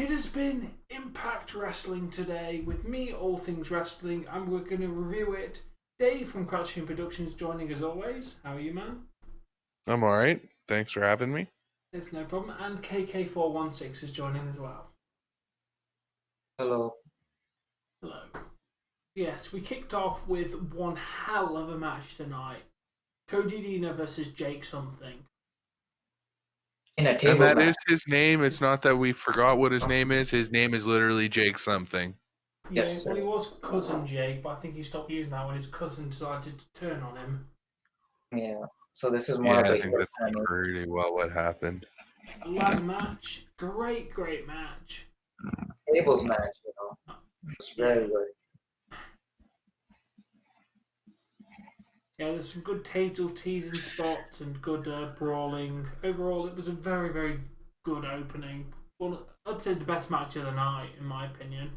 It has been Impact Wrestling today with me, All Things Wrestling, and we're going to review it. Dave from Crouching Productions joining as always. How are you, man? I'm alright. Thanks for having me. It's no problem. And KK416 is joining as well. Hello. Hello. Yes, we kicked off with one hell of a match tonight. Cody Deaner versus Jake something. In a And tables that match. is his name. It's not that we forgot what his name is. His name is literally Jake something. Yeah, Yes, well, sir. he was Cousin Jake, but I think he stopped using that when his cousin decided to turn on him. Yeah. So this is more Yeah, of I a think heel that's turn. pretty well what happened. Ladder match. Great match. Tables match, It's very good. Yeah, there's some good teasing spots and good brawling. Overall, it was a very, very good opening. Well, I'd say the best match of the night, in my opinion.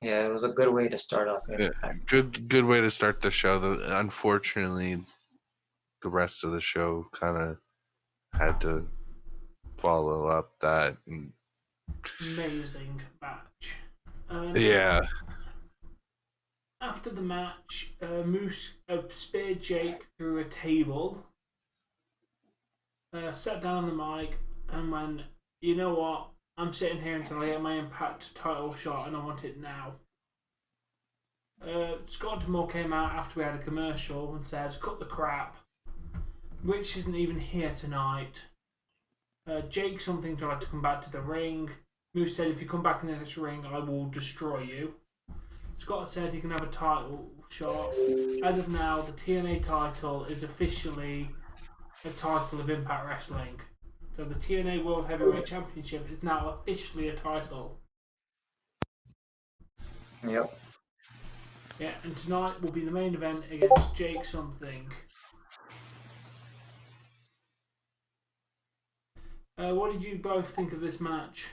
Yeah, it was a good way to start off Yeah, Impact. good way to start the show. Unfortunately, the rest of the show kind of had to follow up that. Amazing match. Yeah. After the match, Moose speared Jake through a table, sat down on the mic, and went, "You know what? I'm sitting here until I get my Impact title shot, and I want it now." Scott Demore came out after we had a commercial and said, "Cut the crap. Rich isn't even here tonight." Jake something tried to come back to the ring. Moose said, "If you come back into this ring, I will destroy you." Scott said he can have a title shot. As of now, the TNA title is officially a title of Impact Wrestling. So the TNA World Heavyweight Championship is now officially a title. Yep. Yeah, and tonight will be the main event against Jake something. What did you both think of this match?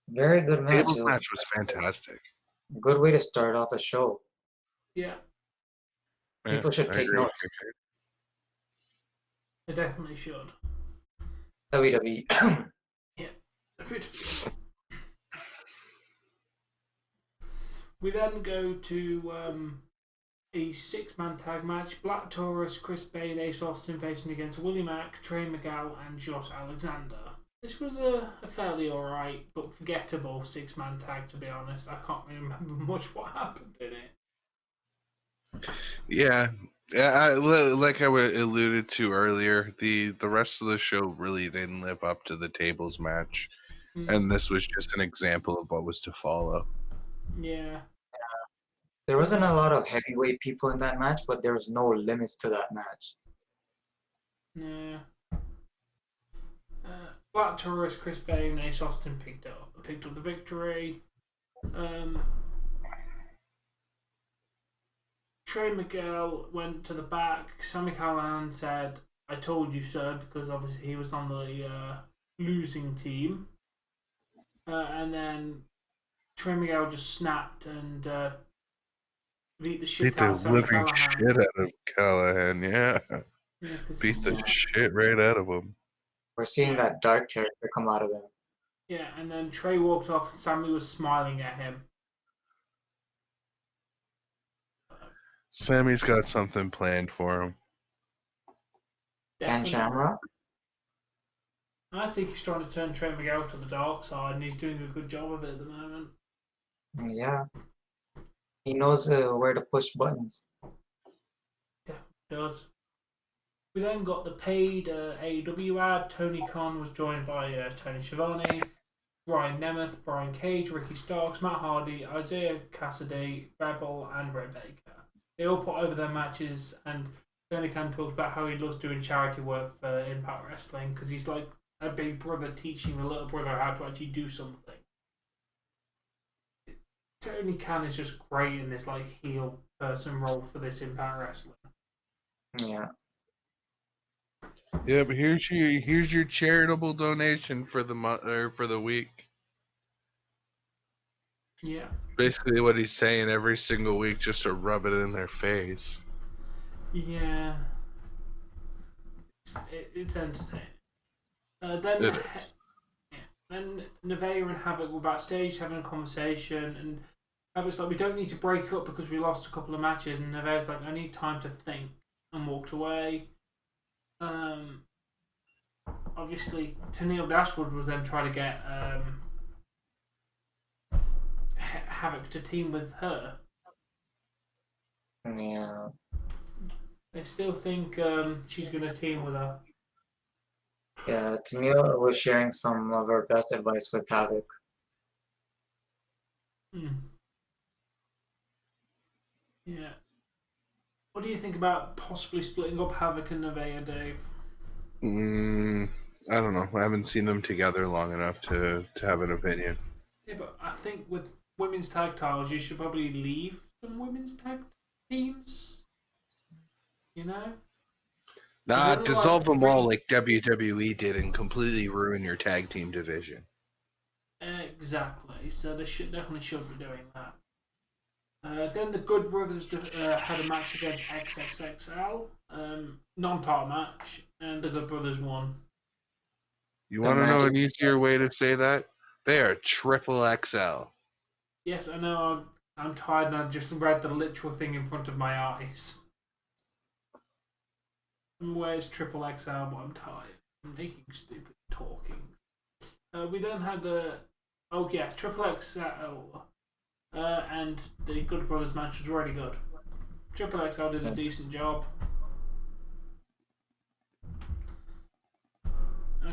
Very good match. Tables It was match was fantastic. a good way to start off a show. Yeah, Yeah, People should I take agree. notes. they definitely should. WWE. Yeah. We then go to a six-man tag match. Black Taurus, Chris Bay, and Ace Austin facing against Willie Mack, Trey Miguel, and Josh Alexander. This was a fairly alright but forgettable six-man tag, to be honest. I can't really remember much what happened in it. Yeah, like I alluded to earlier, the rest of the show really didn't live up to the tables match, and this was just an example of what was to follow. Yeah. There wasn't a lot of heavyweight people in that match, but there was no limits to that match. Yeah. Black Taurus, Chris Bay, and Ace Austin picked up the victory. Trey Miguel went to the back. Sami Callihan said, "I told you, sir," because obviously he was on the losing team. And then Trey Miguel just snapped and beat the shit Beat out the of Sami living Callihan. shit out of Callahan, yeah. Beat the shit right out of him. We're seeing that dark character come out of him. Yeah, and then Trey walked off and Sammy was smiling at him. Sammy's got something planned for him. And Shamrock? I think he's trying to turn Trey Miguel to the dark side, and he's doing a good job of it at the moment. Yeah. He knows where to push buttons. Yeah, he does. We then got the paid AEW ad. Tony Khan was joined by Tony Schiavone, Ryan Nemeth, Brian Cage, Ricky Starks, Matt Hardy, Isaiah Cassidy, Rebel, and Ray Baker. They all put over their matches, and Tony Khan talked about how he loves doing charity work for Impact Wrestling because he's like a big brother teaching the little brother how to actually do something. Tony Khan is just great in this like heel person role for this Impact Wrestling. Yeah. Yeah, but here's your charitable donation for the month or for the week. Yeah. Basically, what he's saying every single week, just to rub it in their face. Yeah. It's entertaining. Then It is. then Nevaeh and Havoc were backstage having a conversation, and Havoc's like, we don't need to break up because we lost a couple of matches, and Nevaeh's like, I need time to think, and walked away. Obviously, Tennille Dashwood was then trying to get Havoc to team with her. Yeah. They still think she's going to team with her. Yeah, Tennille was sharing some of her best advice with Havoc. Yeah. What do you think about possibly splitting up Havoc and Nevaeh, Dave? I don't know. I haven't seen them together long enough to have an opinion. Yeah, but I think with women's tag titles, you should probably leave some women's tag teams. You know? There's Nah, only like dissolve them all 3. like WWE did and completely ruin your tag team division. Exactly. So they definitely should be doing that. Then the Good Brothers had a match against XXXL, non-title match, and the Good Brothers won. You The want to know Magic. an easier way to say that? They are triple XL. Yes, I know. I'm tired, and I just read the literal thing in front of my eyes. Where's triple XL? But I'm tired. I'm making stupid talking. We then had triple XL, and the Good Brothers match was really good. Triple XL did a decent job.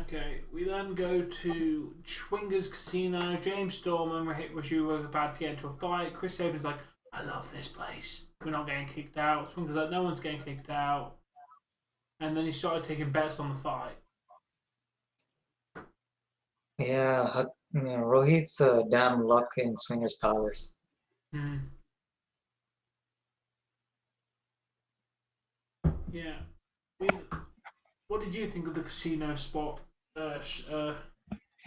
Okay, we then go to Schwinger's Casino. James Storm and Raju were about to get into a fight. Chris Sabin's like, I love this place. We're not getting kicked out. Schwinger's like, no one's getting kicked out. And then he started taking bets on the fight. Yeah, Rohit's damn luck in Swingers Palace. Yeah. What did you think of the casino spot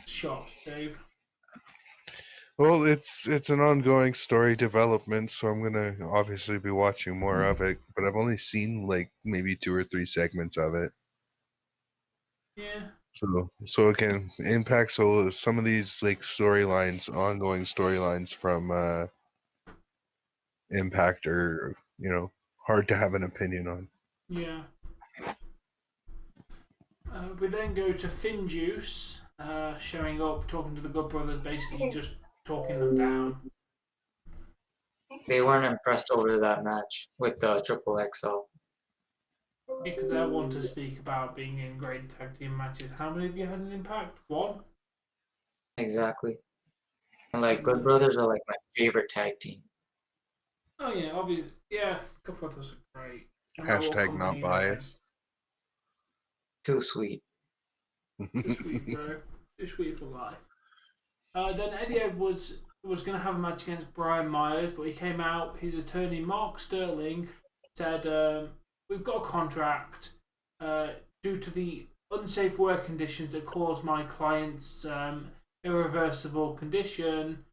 shot, Dave? Well, it's an ongoing story development, so I'm gonna obviously be watching more of it. But I've only seen like maybe 2 or 3 segments of it. Yeah. So again, Impact. So some of these like storylines, ongoing storylines from Impact are hard to have an opinion on. Yeah. We then go to Finn Juice showing up, talking to the Good Brothers, basically just talking them down. They weren't impressed over that match with the Triple XL. Because I want to speak about being in great tag team matches. How many of you had an Impact? 1? Exactly. And like Good Brothers are like my favorite tag team. Oh yeah, obviously. Yeah, Good Brothers are great. No matter what Hashtag not company they're in. biased. Too sweet. Too sweet, bro. Too sweet for life. Then Eddie Edwards was going to have a match against Brian Myers, but he came out. His attorney, Mark Sterling, said, we've got a contract. Due to the unsafe work conditions that caused my client's irreversible condition,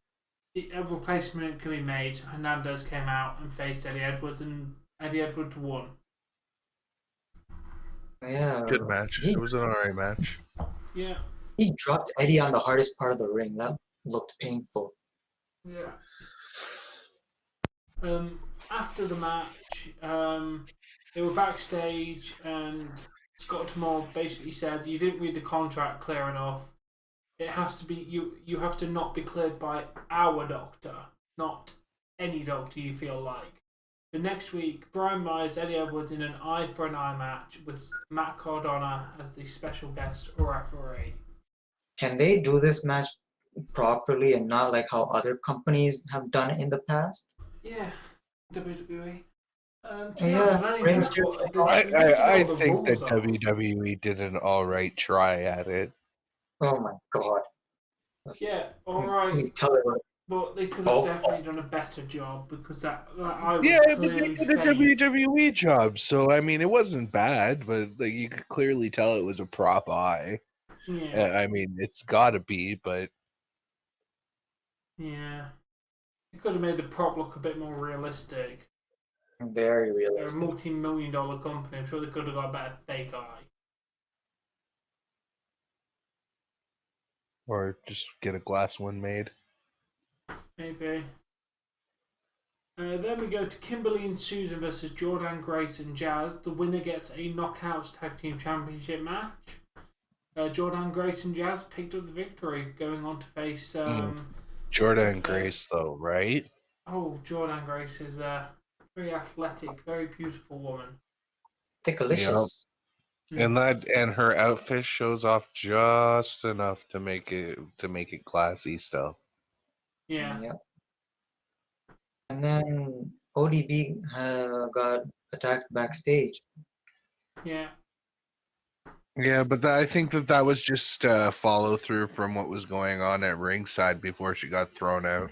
a replacement can be made. So Hernandez came out and faced Eddie Edwards, and Eddie Edwards won. Yeah. Good match. It was an alright match. Yeah. He dropped Eddie on the hardest part of the ring. That looked painful. Yeah. After the match, they were backstage, and Scott D'Amore basically said, "You didn't read the contract clear enough. It has to be you. You have to not be cleared by our doctor, not any doctor you feel like." The next week, Brian Myers, Eddie Edwards in an eye for an eye match with Matt Cardona as the special guest referee. Can they do this match properly and not like how other companies have done it in the past? Yeah, WWE. To be Yeah, honest, I don't even Rey know Mysterio. I what the think that rules are. WWE did an alright try at it. Oh my god. Yeah, all Let right, me tell it. but they could have definitely done a better job because that eye was Yeah, but they clearly did a fake. WWE job, so I mean, it wasn't bad, but like you could clearly tell it was a prop eye. Yeah, I mean, it's got to be, but yeah. It could have made the prop look a bit more realistic. Very They're a realistic. multi-million-dollar company. I'm sure they could have got a better fake eye. Or just get a glass one made. Maybe. Then we go to Kimberly and Susan versus Jordan Grace and Jazz. The winner gets a Knockouts Tag Team Championship match. Jordan Grace and Jazz picked up the victory, going on to face. Jordan Grace, though, right? Oh, Jordan Grace is a very athletic, very beautiful woman. Thickalicious. And her outfit shows off just enough to make it classy still. Yeah. Yep. And then ODB got attacked backstage. Yeah. Yeah, but I think that was just follow through from what was going on at ringside before she got thrown out.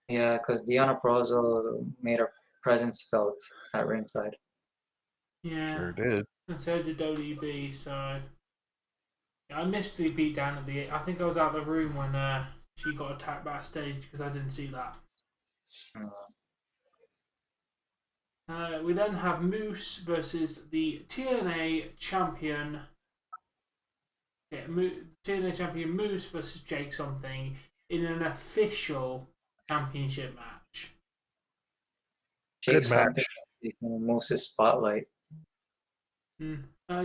Yeah, because Deonna Purrazzo made her presence felt at ringside. Yeah. Sure did. And so did ODB, so. I missed the beatdown at the. I think I was out of the room when she got attacked backstage because I didn't see that. We then have Moose versus the TNA champion. Yeah, TNA champion Moose versus Jake something in an official championship match. Jake Good match. something taking Moose's spotlight.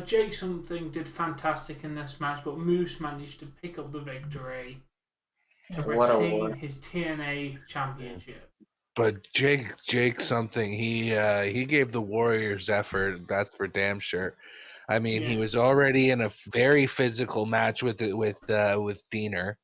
Jake something did fantastic in this match, but Moose managed to pick up the victory to What a retain war. his TNA championship. But Jake something, he gave the Warriors effort. That's for damn sure. I mean, he was already in a very physical match with Diener.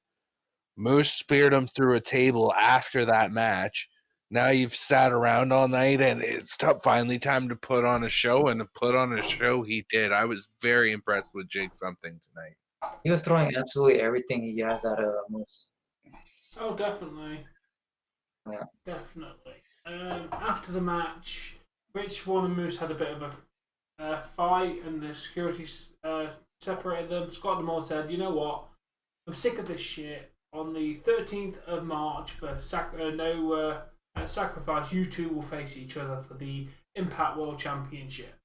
Moose speared him through a table after that match. Now you've sat around all night, and it's finally time to put on a show, and to put on a show he did. I was very impressed with Jake something tonight. He was throwing absolutely everything he has at Moose. Oh, definitely. Yeah. Definitely. After the match, Rich Swann and Moose had a bit of a fight, and the security separated them. Scott D'Amore said, "You know what? I'm sick of this shit. On the 13th of March for Sacrifice, you two will face each other for the Impact World Championship."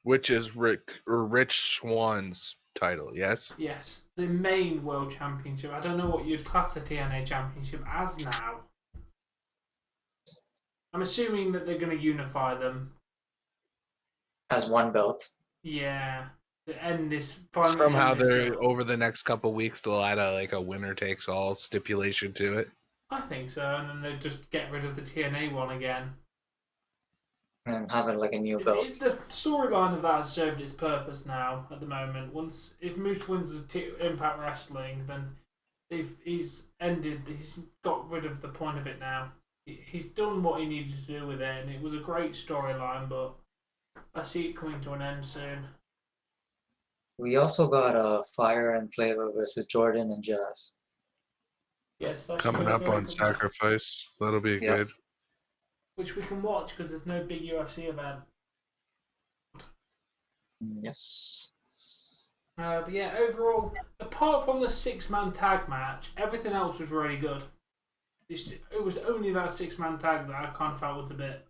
Which is Rich Swann's title, yes? Yes, the main World Championship. I don't know what you'd class the TNA Championship as now. I'm assuming that they're going to unify them. As one belt. Yeah. To end this. Somehow they're over the next couple weeks they'll add a winner takes all stipulation to it. I think so, and then they just get rid of the TNA one again. And have it like a new belt. The storyline of that has served its purpose now at the moment. If Moose wins Impact Wrestling, then he's got rid of the point of it now. He's done what he needed to do with it, and it was a great storyline, but I see it coming to an end soon. We also got Fire and Flavor versus Jordan and Jazz. Yes, that's coming up on Sacrifice. That'll be good. Which we can watch because there's no big UFC event. Yes. But yeah, overall, apart from the 6-man tag match, everything else was really good. It was only that 6-man tag that I kind of felt was a bit.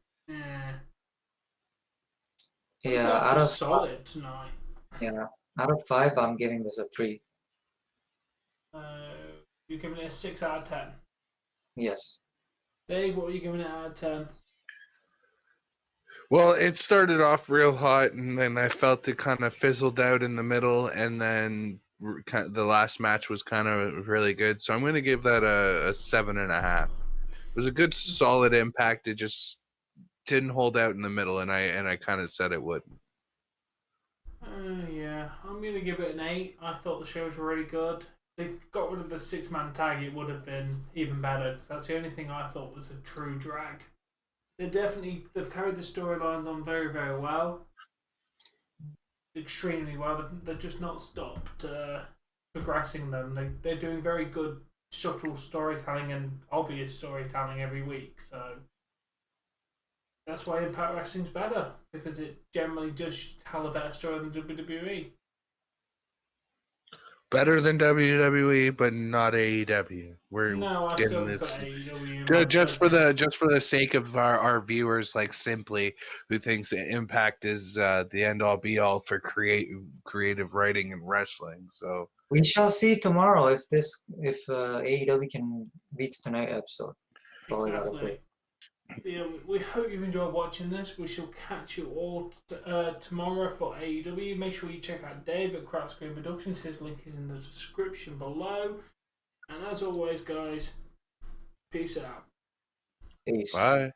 Yeah, out of solid tonight. Yeah, out of 5, I'm giving this a 3. You're giving it a 6 out of 10. Yes. Dave, what are you giving it out of 10? Well, it started off real hot, and then I felt it kind of fizzled out in the middle, and then the last match was kind of really good. So I'm going to give that a 7.5. It was a good, solid Impact. It just didn't hold out in the middle, and I kind of said it would. Yeah, I'm going to give it an 8. I thought the show was really good. They got rid of the 6-man tag, it would have been even better. Because that's the only thing I thought was a true drag. They've carried the storylines on very, very well. Extremely well. They've just not stopped progressing them. They're doing very good, subtle storytelling and obvious storytelling every week. So that's why Impact Wrestling's better, because it generally does tell a better story than WWE. Better than WWE, but not AEW. I still prefer AEW. Just for the sake of our viewers, like Simply, who thinks Impact is the end all be all for creative writing and wrestling. So We shall see tomorrow if AEW can beat tonight episode. That's all I gotta say. Exactly. Yeah, we hope you've enjoyed watching this. We shall catch you all tomorrow for AEW. Make sure you check out Dave at Crack Screen Productions. His link is in the description below. And as always, guys, peace out. Peace. Bye.